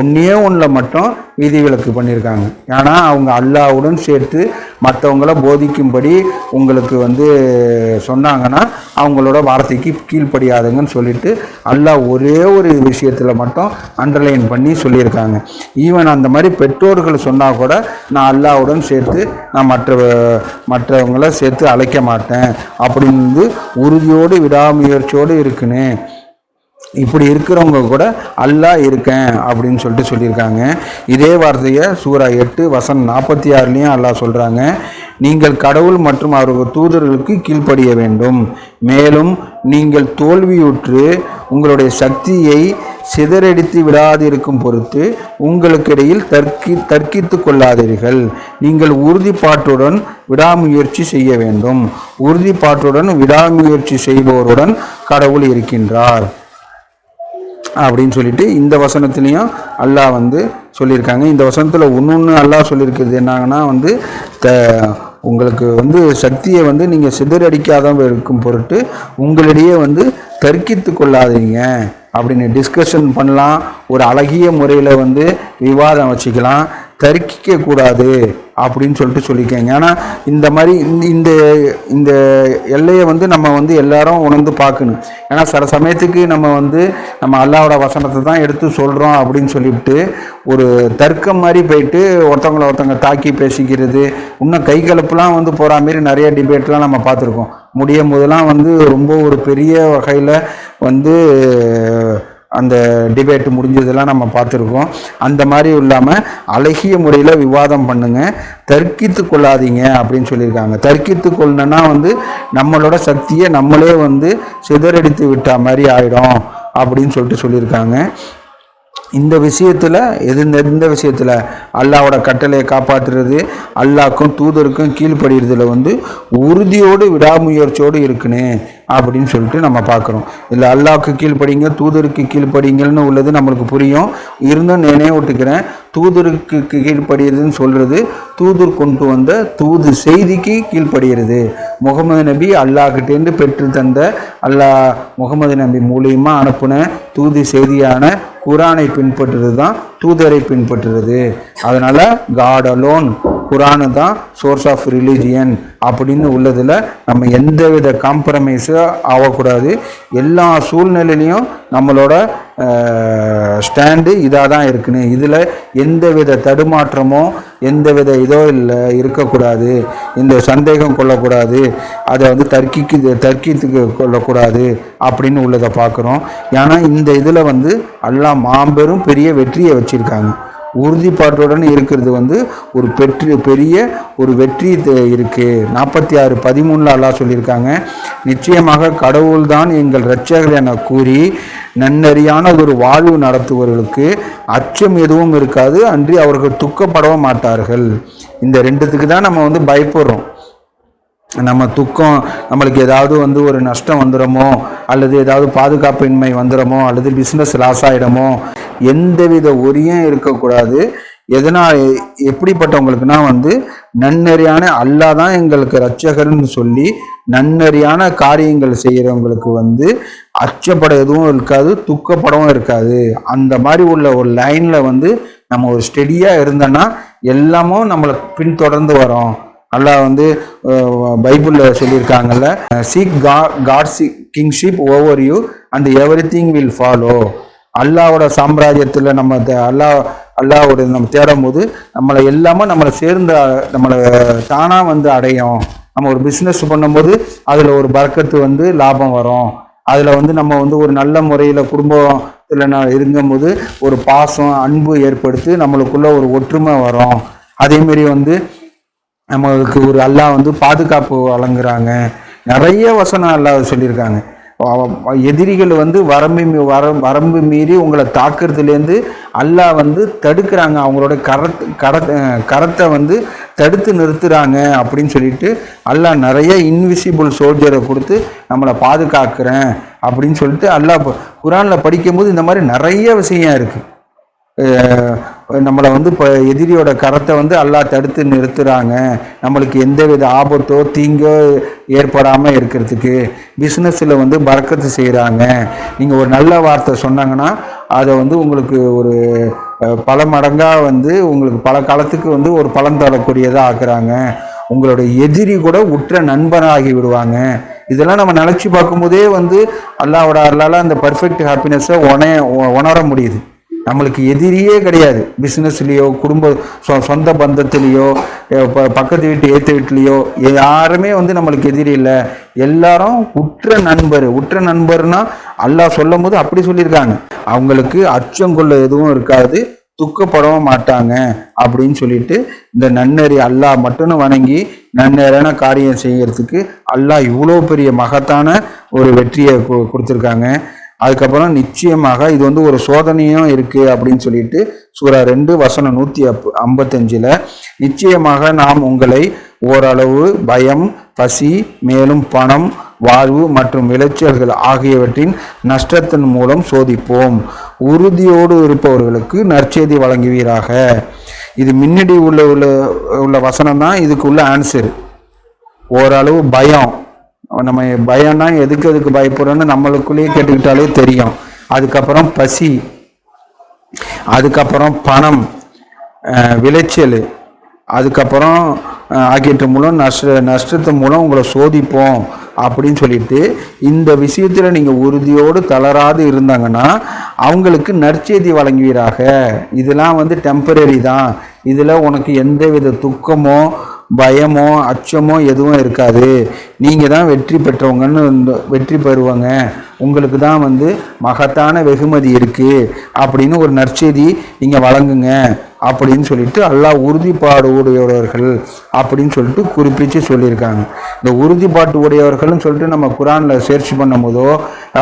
ஒன்றே ஒன்றில் மட்டும் விதிவிலக்கு பண்ணியிருக்காங்க. ஏன்னா அவங்க அல்லாஹ்வுடன் சேர்த்து மற்றவங்கள போதிக்கும்படி உங்களுக்கு வந்து சொன்னாங்கன்னா அவங்களோட வார்த்தைக்கு கீழ்ப்படியாதுங்கன்னு சொல்லிட்டு அல்லாஹ் ஒரே ஒரு விஷயத்தில் மட்டும் அண்டர்லைன் பண்ணி சொல்லியிருக்காங்க. ஈவன் அந்த மாதிரி பெற்றோர்கள் சொன்னால் கூட நான் அல்லாஹ்வுடன் சேர்த்து நான் மற்றவங்கள சேர்த்து அழைக்க மாட்டேன் அப்படின்னு உறுதியோடு விடாமுயற்சியோடு இருக்குன்னு இப்படி இருக்கிறவங்க கூட அல்லாஹ் இருக்கேன் அப்படின்னு சொல்லியிருக்காங்க. இதே வார்த்தையை சூரா 8 வசனம் 46 அல்லாஹ் சொல்கிறாங்க. நீங்கள் கடவுள் மற்றும் அவர்கள் தூதர்களுக்கு கீழ்ப்படிய வேண்டும். மேலும் நீங்கள் தோல்வியுற்று உங்களுடைய சக்தியை சிதறடித்து விடாதிருக்கும் பொருட்டு உங்களுக்கிடையில் தர்க்கித்து கொள்ளாதீர்கள். நீங்கள் உறுதிப்பாட்டுடன் விடாமுயற்சி செய்ய வேண்டும். உறுதிப்பாட்டுடன் விடாமுயற்சி செய்பவருடன் கடவுள் இருக்கின்றார் அப்படின்னு சொல்லிட்டு இந்த வசனத்துலேயும் அல்லாஹ் வந்து சொல்லியிருக்காங்க. இந்த வசனத்தில் ஒன்று அல்லாஹ் சொல்லியிருக்கிறது என்னங்கன்னா வந்து உங்களுக்கு வந்து சக்தியை வந்து நீங்கள் சிதறடிக்காத இருக்கும் பொருட்டு உங்களிடையே வந்து தர்க்கித்து கொள்ளாதீங்க அப்படின்னு டிஸ்கஷன் பண்ணலாம். ஒரு அழகிய முறையில் வந்து விவாதம் வச்சுக்கலாம். தர்க்கிக்க கூடாது அப்படின்னு சொல்லியிருக்கேங்க. ஏன்னா இந்த மாதிரி இந்த இந்த எல்லையை வந்து நம்ம வந்து எல்லாரும் உணர்ந்து பார்க்கணும். ஏன்னா சில சமயத்துக்கு நம்ம அல்லாஹ்வோட வசனத்தை தான் எடுத்து சொல்கிறோம் அப்படின்னு சொல்லிவிட்டு ஒரு தர்க்கம் மாதிரி போயிட்டு ஒருத்தவங்க தாக்கி பேசிக்கிறது, இன்னும் கை கலப்புலாம் வந்து போகிற மாரி நிறைய டிபேட்லாம் நம்ம பார்த்துருக்கோம். முடியும் போதெல்லாம் வந்து ரொம்ப ஒரு பெரிய வகையில் வந்து அந்த டிபேட் முடிஞ்சதெல்லாம் நம்ம பார்த்துருக்கோம். அந்த மாதிரி இல்லாமல் அழகிய முறையில் விவாதம் பண்ணுங்க, தர்க்கித்து கொள்ளாதீங்க அப்படின்னு சொல்லியிருக்காங்க. தர்க்கித்து கொள்ளணுன்னா வந்து நம்மளோட சக்தியை நம்மளே வந்து சிதறடித்து விட்டா மாதிரி ஆகிடும் அப்படின்னு சொல்லியிருக்காங்க. இந்த விஷயத்தில் எந்த விஷயத்தில் அல்லாஹ்வோட கட்டளையை காப்பாற்றுறது, அல்லாஹ்க்கும் தூதருக்கும் கீழ்ப்படுகிறதுல வந்து உறுதியோடு விடாமுயற்சியோடு இருக்குன்னு அப்படின்னு சொல்லிட்டு நம்ம பார்க்குறோம். இல்லை அல்லாஹ்க்கு கீழ்ப்படிங்க தூதருக்கு கீழ்ப்படிங்கள்னு உள்ளது நம்மளுக்கு புரியும். இருந்தும் நினைவூட்டுக்கிறேன், தூதருக்கு கீழ்ப்படுகிறதுன்னு சொல்கிறது தூதர் கொண்டு வந்த தூது செய்திக்கு கீழ்ப்படுகிறது. முகமது நபி அல்லாஹ்கிட்டேருந்து பெற்று தந்த முகமது நபி மூலியமா அனுப்புன தூது செய்தியான குரானை பின்பற்றுறது தான் தூதரை பின்பற்றுறது. அதனால் காட் அலோன், குரானு தான் சோர்ஸ் ஆஃப் ரிலீஜியன் அப்படின்னு உள்ளதில் நம்ம எந்தவித காம்ப்ரமைஸும் ஆகக்கூடாது. எல்லா சூழ்நிலையிலையும் நம்மளோட ஸ்டாண்டு இதாக தான் இருக்குன்னு, இதில் எந்தவித தடுமாற்றமோ எந்தவித இருக்கக்கூடாது, இந்த சந்தேகம் கொள்ளக்கூடாது, அதை வந்து தர்க்கித்து கொள்ளக்கூடாது அப்படின்னு உள்ளதை பார்க்குறோம். ஏன்னா இந்த இதில் வந்து அல்லாஹ் மாபெரும் பெரிய வெற்றியை வச்சுருக்காங்க. உறுதிப்பாட்டுடன் இருக்கிறது வந்து ஒரு பெரிய ஒரு வெற்றி இருக்குது. 46:13 அல்லாஹ் சொல்லியிருக்காங்க. நிச்சயமாக கடவுள்தான் எங்கள் இரட்சகர் என கூறி நன்னறியான ஒரு வாழ்வு நடத்துவர்களுக்கு அச்சம் எதுவும் இருக்காது, அன்றி அவர்கள் துக்கப்படவும் மாட்டார்கள். இந்த ரெண்டுத்துக்கு தான் நம்ம வந்து பயப்படுறோம். நம்ம துக்கம், நம்மளுக்கு ஏதாவது வந்து ஒரு நஷ்டம் வந்துடுமோ, அல்லது ஏதாவது பாதுகாப்பின்மை வந்துடுமோ, அல்லது பிஸ்னஸ் லாஸ் ஆகிடுமோ, எந்தவித ஒரியும் இருக்கக்கூடாது. எதனால் எப்படிப்பட்டவங்களுக்குனா வந்து நன்னறியான அல்லாஹ் தான் எங்களுக்கு இரட்சகர்னு சொல்லி நன்னறியான காரியங்கள் செய்கிறவங்களுக்கு வந்து அச்சப்பட எதுவும் இருக்காது, துக்கப்படவும் இருக்காது. அந்த மாதிரி உள்ள ஒரு லைனில் வந்து நம்ம ஒரு ஸ்டெடியாக இருந்தோன்னா எல்லாமும் நம்மளை பின்தொடர்ந்து வரோம். அல்லாஹ் வந்து பைபிளில் சொல்லியிருக்காங்கல்ல, seek God's kingship over you and everything will follow. அல்லாவோட சாம்ராஜ்யத்தில் நம்ம அல்லாவோட நம்ம தேடும் போது நம்மளை சேர்ந்து நம்மளை தானாக வந்து அடையும். நம்ம ஒரு பிஸ்னஸ் பண்ணும்போது அதில் ஒரு பறக்கத்து வந்து லாபம் வரும். அதில் வந்து நம்ம வந்து ஒரு நல்ல முறையில் குடும்பத்தில் இருக்கும்போது ஒரு பாசம் அன்பு ஏற்படுத்தி நம்மளுக்குள்ள ஒரு ஒற்றுமை வரும். அதேமாரி வந்து நம்மளுக்கு ஒரு அல்லாஹ் வந்து பாதுகாப்பு வழங்குறாங்க. நிறைய வசனம் அல்லாஹ் சொல்லியிருக்காங்க. எதிரிகள் வந்து வரம்பு மீறி உங்களை தாக்குறதுலேருந்து அல்லாஹ் வந்து தடுக்கிறாங்க, அவங்களோட கரத்தை வந்து தடுத்து நிறுத்துறாங்க அப்படின்னு சொல்லிட்டு அல்லாஹ் நிறைய இன்விசிபிள் சோல்ஜரை கொடுத்து நம்மளை பாதுகாக்கிறேன் அப்படின்னு சொல்லிட்டு அல்லாஹ் குரானில் படிக்கும்போது இந்த மாதிரி நிறைய விஷயம் இருக்குது. நம்மளை வந்து இப்போ எதிரியோட கரத்தை வந்து அல்லாஹ் தடுத்து நிறுத்துகிறாங்க, நம்மளுக்கு எந்தவித ஆபத்தோ தீங்கோ ஏற்படாமல் இருக்கிறதுக்கு பிஸ்னஸில் வந்து பறக்கத்து செய்கிறாங்க. நீங்கள் ஒரு நல்ல வார்த்தை சொன்னாங்கன்னா அதை வந்து உங்களுக்கு ஒரு பல மடங்காக வந்து உங்களுக்கு பல காலத்துக்கு வந்து ஒரு பலன் தரக்கூடியதாக ஆக்குறாங்க, உங்களோட எதிரி கூட உற்ற நண்பனாகி விடுவாங்க. இதெல்லாம் நம்ம நினச்சி பார்க்கும்போதே வந்து அல்லாவோட அருளால் அந்த பர்ஃபெக்ட் ஹாப்பினஸை உணர முடியுது. நம்மளுக்கு எதிரியே கிடையாது. பிஸ்னஸ்லேயோ சொந்த பந்தத்திலேயோ பக்கத்து வீட்டு ஏற்ற வீட்லேயோ யாருமே வந்து நம்மளுக்கு எதிரி இல்லை. எல்லாரும் உற்ற நண்பர். உற்ற நண்பர்னா அல்லாஹ் சொல்லும் போது அப்படி சொல்லியிருக்காங்க, அவங்களுக்கு அச்சம் கொள்ள எதுவும் இருக்காது, துக்கப்படவும் மாட்டாங்க அப்படின்னு சொல்லிட்டு இந்த நன்னறி அல்லாஹ் மட்டும் வணங்கி நன்னேரான காரியம் செய்யறதுக்கு அல்லாஹ் இவ்வளோ பெரிய மகத்தான ஒரு வெற்றியை கொடுத்துருக்காங்க. அதுக்கப்புறம் நிச்சயமாக இது வந்து ஒரு சோதனையும் இருக்கு அப்படின்னு சொல்லிட்டு சூரா 2 வசனம் 155 நிச்சயமாக நாம் உங்களை ஓரளவு பயம், பசி, மேலும் பணம், வாழ்வு மற்றும் விளைச்சல்கள் ஆகியவற்றின் நஷ்டத்தின் மூலம் சோதிப்போம். உறுதியோடு இருப்பவர்களுக்கு நற்செய்தி வழங்குவீராக. இது முன்னாடி உள்ள வசனம் தான் இதுக்குள்ள ஆன்சர். ஓரளவு பயம், நம்ம பயம்னா எதுக்கு பயப்படுறோன்னு நம்மளுக்குள்ளேயே கேட்டுக்கிட்டாலே தெரியும். அதுக்கப்புறம் பசி, அதுக்கப்புறம் பணம், விளைச்சல், அதுக்கப்புறம் ஆகியவற்று மூலம் நஷ்டத்து மூலம் உங்களை சோதிப்போம் அப்படின்னு சொல்லிட்டு இந்த விஷயத்தில் நீங்கள் உறுதியோடு தளராது இருந்தாங்கன்னா அவங்களுக்கு நற்செய்தி வழங்குவீராக. இதெல்லாம் வந்து டெம்பரரி தான். இதில் உனக்கு எந்தவித துக்கமோ பயமோ அச்சமோ எதுவும் இருக்காது. நீங்கள் தான் வெற்றி பெற்றவங்கன்னு வெற்றி பெறுவாங்க, உங்களுக்கு தான் வந்து மகத்தான வெகுமதி இருக்குது அப்படின்னு ஒரு நற்செய்தி நீங்கள் வழங்குங்க அப்படின்னு சொல்லிட்டு அல்லாஹ் உறுதிப்பாடு உடையவர்கள் அப்படின்னு சொல்லிட்டு குறிப்பிட்டு சொல்லியிருக்காங்க. இந்த உறுதிப்பாட்டு உடையவர்கள்னு சொல்லிட்டு நம்ம குரானில் சர்ச் பண்ணும் போதோ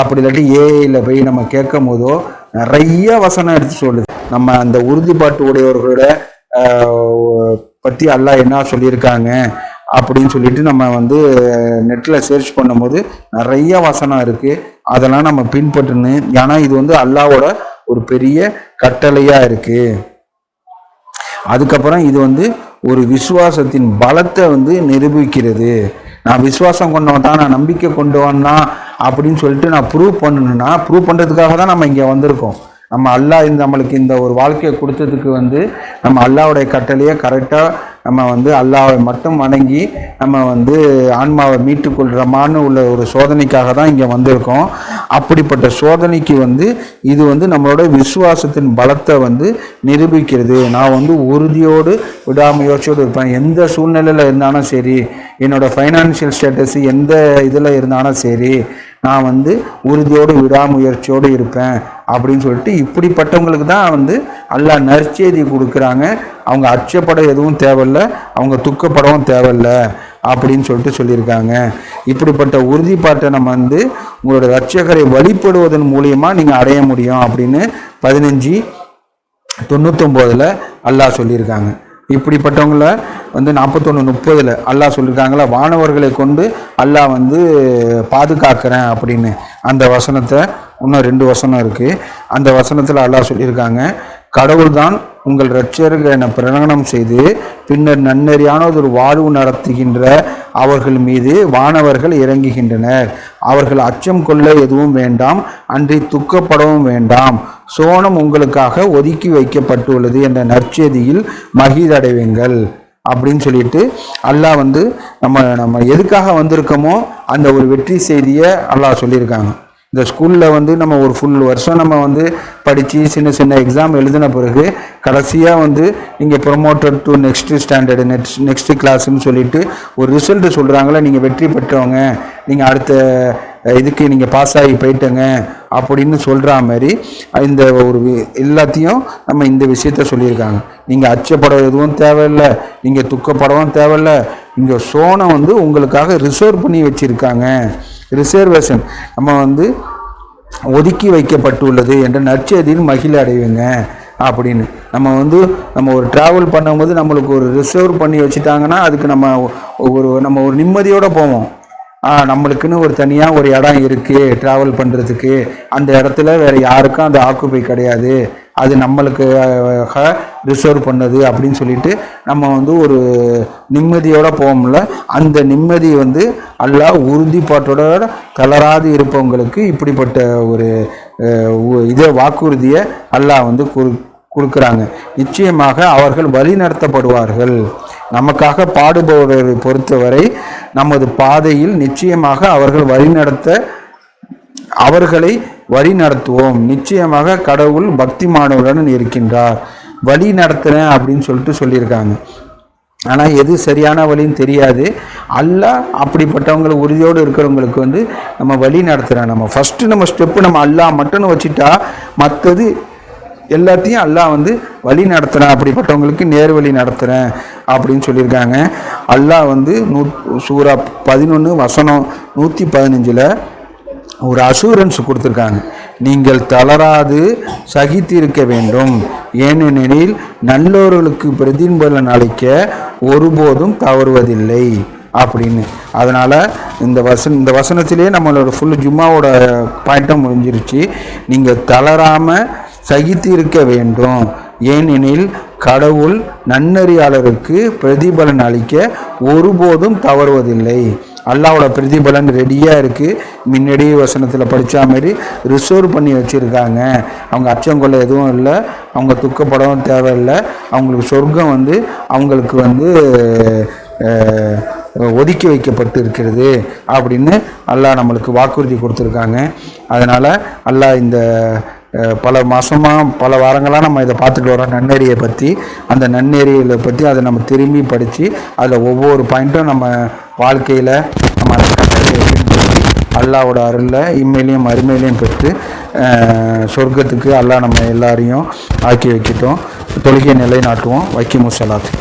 அப்படி இல்லாட்டி ஏஐயில் போய் நம்ம கேட்கும் போதோ நிறைய வசனம் எடுத்து சொல்லுது. நம்ம அந்த உறுதிப்பாட்டு உடையவர்களோட பற்றி அல்லாஹ் என்ன சொல்லியிருக்காங்க அப்படின்னு சொல்லிட்டு நம்ம வந்து நெட்டில் சர்ச் பண்ணும்போது நிறைய வசனம் இருக்குது. அதெல்லாம் நம்ம பின்பற்றுன்னு, ஏன்னா இது வந்து அல்லாஹ்வோட ஒரு பெரிய கட்டளையாக இருக்குது. அதுக்கப்புறம் இது வந்து ஒரு விசுவாசத்தின் பலத்தை வந்து நிரூபிக்கிறது. நான் விசுவாசம் கொண்டவன் தான், நான் நம்பிக்கை கொண்டவன் தான் அப்படின்னு சொல்லிட்டு நான் ப்ரூவ் பண்ணணும்னா ப்ரூவ் பண்ணுறதுக்காக தான் நம்ம இங்கே வந்திருக்கோம். நம்ம அல்லாஹ் நம்மளுக்கு இந்த ஒரு வாழ்க்கையை கொடுத்ததுக்கு வந்து நம்ம அல்லாஹ்வுடைய கட்டளையை கரெக்டாக நம்ம வந்து அல்லாஹ்வை மட்டும் வணங்கி நம்ம வந்து ஆன்மாவை மீட்டு கொள்கிறோமான்னு உள்ள ஒரு சோதனைக்காக தான் இங்கே வந்திருக்கோம். அப்படிப்பட்ட சோதனைக்கு வந்து இது வந்து நம்மளோட விசுவாசத்தின் பலத்தை வந்து நிரூபிக்கிறது. நான் வந்து உறுதியோடு விடாமுயற்சியோடு இருப்பேன். எந்த சூழ்நிலையில் இருந்தாலும் சரி, என்னோடய ஃபைனான்ஷியல் ஸ்டேட்டஸ் எந்த இதில் இருந்தாலும் சரி, நான் வந்து உறுதியோடு விடாமுயற்சியோடு இருப்பேன் அப்படின்னு சொல்லிட்டு இப்படிப்பட்டவங்களுக்கு தான் வந்து அல்லாஹ் நற்செய்தி கொடுக்குறாங்க. அவங்க அச்சப்பட எதுவும் தேவையில்லை, அவங்க துக்கப்படவும் தேவையில்லை அப்படின்னு சொல்லிட்டு சொல்லியிருக்காங்க. இப்படிப்பட்ட உறுதிப்பாட்டை நம்ம வந்து உங்களோட இரட்சகரை வழிபடுவதன் மூலியமாக நீங்கள் அடைய முடியும் அப்படின்னு 15:99 அல்லாஹ் சொல்லியிருக்காங்க. இப்படிப்பட்டவங்களை வந்து 41:30 அல்லாஹ் சொல்லியிருக்காங்களா, வானவர்களை கொண்டு அல்லாஹ் வந்து பாதுகாக்கிறேன் அப்படின்னு. அந்த வசனத்தை இன்னும் 2 வசனம் இருக்குது. அந்த வசனத்தில் அல்லாஹ் சொல்லியிருக்காங்க, கடவுள் தான் உங்கள் இரட்சகர் என பிரகடனம் செய்து பின்னர் நன்னெறியானதொரு வாழ்வு நடத்துகின்ற அவர்கள் மீது வானவர்கள் இறங்குகின்றனர். அவர்கள் அச்சம் கொள்ள எதுவும் வேண்டாம், அன்றி துக்கப்படவும் வேண்டாம். சோனம் உங்களுக்காக ஒதுக்கி வைக்கப்பட்டுள்ளது என்ற நற்செய்தியில் மகிழ்வடைவீங்கள் அப்படின்னு சொல்லிட்டு அல்லாஹ் வந்து நம்ம எதுக்காக வந்திருக்கோமோ அந்த ஒரு வெற்றி செய்தியை அல்லாஹ் சொல்லியிருக்காங்க. இந்த ஸ்கூலில் வந்து நம்ம ஒரு ஃபுல் வருஷம் நம்ம வந்து படித்து சின்ன சின்ன எக்ஸாம் எழுதின பிறகு கடைசியாக வந்து நீங்கள் promoted to next standard next கிளாஸ்ன்னு சொல்லிட்டு ஒரு ரிசல்ட்டு சொல்கிறாங்களே, நீங்கள் வெற்றி பெற்றவங்க, நீங்கள் அடுத்த இதுக்கு நீங்கள் பாஸ் ஆகி போயிட்டங்க அப்படின்னு சொல்கிற மாதிரி இந்த ஒரு எல்லாத்தையும் நம்ம இந்த விஷயத்த சொல்லியிருக்காங்க. நீங்கள் அச்சப்பட எதுவும் தேவையில்லை, நீங்கள் துக்கப்படவும் தேவையில்லை. இங்கே சோனம் வந்து உங்களுக்காக ரிசர்வ் பண்ணி வச்சுருக்காங்க. ரிசர்வேஷன் நம்ம வந்து ஒதுக்கி வைக்கப்பட்டுள்ளது என்ற நற்செய்தியில் மகிழ அடைவீங்க அப்படின்னு. நம்ம ஒரு ட்ராவல் பண்ணும்போது நம்மளுக்கு ஒரு ரிசர்வ் பண்ணி வச்சுட்டாங்கன்னா அதுக்கு நம்ம ஒரு நிம்மதியோடு போவோம். நம்மளுக்குன்னு ஒரு தனியாக ஒரு இடம் இருக்குது ட்ராவல் பண்ணுறதுக்கு, அந்த இடத்துல வேறு யாருக்கும் அந்த ஆக்குப்பை கிடையாது அது நம்மளுக்கு ரிசர்வ் பண்ணது அப்படின்னு சொல்லிட்டு நம்ம வந்து ஒரு நிம்மதியோட போவோம்ல, அந்த நிம்மதி வந்து அல்லாஹ் உறுதிப்பாட்டோட தளராது இருப்பவங்களுக்கு இப்படிப்பட்ட ஒரு இதே வாக்குறுதியை அல்லாஹ் வந்து கொடுக்குறாங்க. நிச்சயமாக அவர்கள் வழி நடத்தப்படுவார்கள். நமக்காக பாடுபவர்களை பொறுத்தவரை நமது பாதையில் நிச்சயமாக அவர்களை வழி நடத்துவோம். நிச்சயமாக கடவுள் பக்திமானவருடன் இருக்கின்றார். வழி நடத்துறேன் அப்படின்னு சொல்லியிருக்காங்க. ஆனால் எது சரியான வழின்னு தெரியாது. அல்லாஹ் அப்படிப்பட்டவங்களை உறுதியோடு இருக்கிறவங்களுக்கு வந்து நம்ம வழி நடத்துகிறேன். நம்ம ஃபஸ்ட்டு நம்ம ஸ்டெப்பு நம்ம அல்லாஹ் மட்டும்னு வச்சுட்டா மற்றது எல்லாத்தையும் அல்லாஹ் வந்து வழி நடத்துகிறேன், அப்படிப்பட்டவங்களுக்கு நேர் வழி நடத்துகிறேன் அப்படின்னு சொல்லியிருக்காங்க. அல்லாஹ் வந்து சூரா 11 வசனம் 115 ஒரு அசூரன்ஸ் கொடுத்துருக்காங்க. நீங்கள் தளராது சகித்திருக்க வேண்டும், ஏனெனில் நல்லோர்களுக்கு பிரதிபலன் அளிக்க ஒருபோதும் தவறுவதில்லை அப்படின்னு. அதனால் இந்த வசனத்திலே நம்மளோட ஃபுல் ஜும்மாவோட பாயிண்ட்டும் முடிஞ்சிருச்சு. நீங்கள் தளராமல் சகித்து இருக்க வேண்டும், ஏனெனில் கடவுள் நன்னறியாளருக்கு பிரதிபலன் அளிக்க ஒருபோதும் தவறுவதில்லை. அல்லாவோட பிரதிபலன் ரெடியாக இருக்குது. முன்னாடி வசனத்தில் படித்த மாதிரி ரிசர்வ் பண்ணி வச்சுருக்காங்க. அவங்க அச்சம் கொள்ள எதுவும் இல்லை, அவங்க துக்கப்படவும் தேவையில்லை. அவங்களுக்கு சொர்க்கம் வந்து அவங்களுக்கு வந்து ஒதுக்கி வைக்கப்பட்டு இருக்கிறது அப்படின்னு அல்லாஹ் நம்மளுக்கு வாக்குறுதி கொடுத்துருக்காங்க. அதனால் அல்லாஹ் இந்த பல மாதமாக பல வாரங்களாக நம்ம இதை பார்த்துட்டு வரோம், நன்னெறியை பற்றி. அந்த நன்னெறிகளை பற்றி அதை நம்ம திரும்பி படித்து அதில் ஒவ்வொரு பாயிண்ட்டும் நம்ம வாழ்க்கையில் நம்ம அதை கட்டளை அல்லாவோட அருளில் இம்மையிலையும் மறுமையிலையும் பெற்று சொர்க்கத்துக்கு அல்லாஹ் நம்ம எல்லாரையும் ஆக்கி வைக்கிட்டோம். தொழுகை நிலைநாட்டுவோம். வைக்கிமு ஸலாத்.